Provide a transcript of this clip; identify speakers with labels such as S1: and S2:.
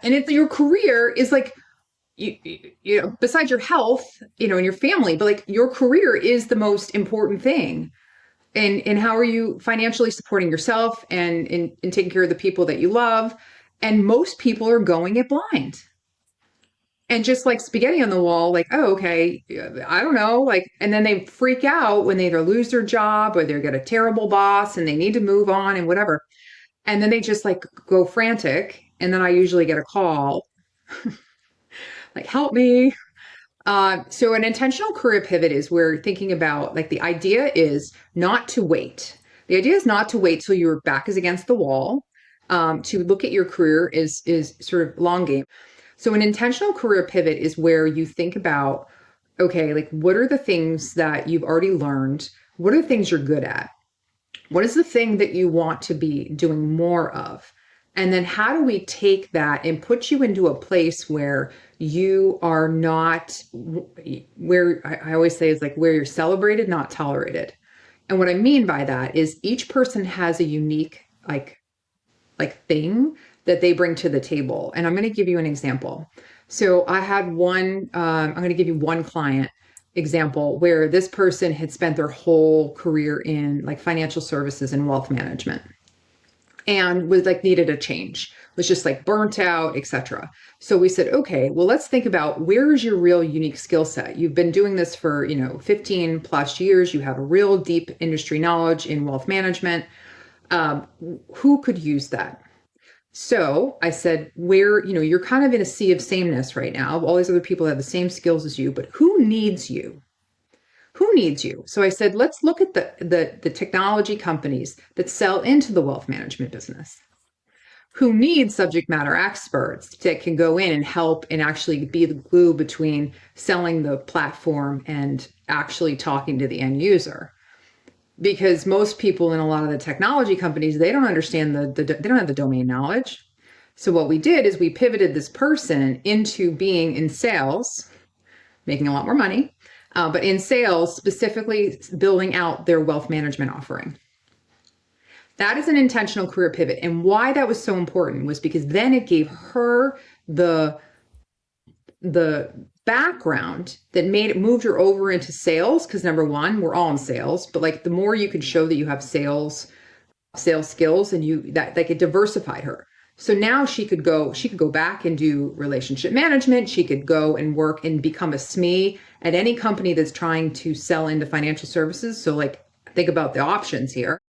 S1: And it's your career is like, you know, besides your health, you know, and your family, but like your career is the most important thing. And how are you financially supporting yourself and taking care of the people that you love? And most people are going it blind and just like spaghetti on the wall, like, oh, okay, I don't know. Like, and then they freak out when they either lose their job or they get a terrible boss and they need to move on and whatever. And then they just like go frantic. And then I usually get a call like, help me. So an intentional career pivot is where thinking about like the idea is not to wait. The idea is not to wait till your back is against the wall. To look at your career is sort of long game. So an intentional career pivot is where you think about, okay, like what are the things that you've already learned? What are the things you're good at? What is the thing that you want to be doing more of? And then how do we take that and put you into a place where you are not, where I always say is like where you're celebrated, not tolerated. And what I mean by that is each person has a unique thing that they bring to the table. And I'm going to give you an example. So I had one, I'm going to give you one client example where this person had spent their whole career in like financial services and wealth management and was like needed a change, was just like burnt out, etc. So we said, okay, well, let's think about where is your real unique skill set. You've been doing this for, you know, 15 plus years. You have a real deep industry knowledge in wealth management. Who could use that? So I said, where, you know, you're kind of in a sea of sameness right now. All these other people have the same skills as you, but who needs you? Who needs you? So I said, let's look at the technology companies that sell into the wealth management business. Who need subject matter experts that can go in and help and actually be the glue between selling the platform and actually talking to the end user? Because most people in a lot of the technology companies, they don't understand they don't have the domain knowledge. So what we did is we pivoted this person into being in sales, making a lot more money, but in sales, specifically building out their wealth management offering. That is an intentional career pivot. And why that was so important was because then it gave her the background that moved her over into sales. Because number one, we're all in sales, but like the more you could show that you have sales skills and that it diversified her. So now she could go back and do relationship management. She could go and work and become a SME at any company that's trying to sell into financial services. So like think about the options here.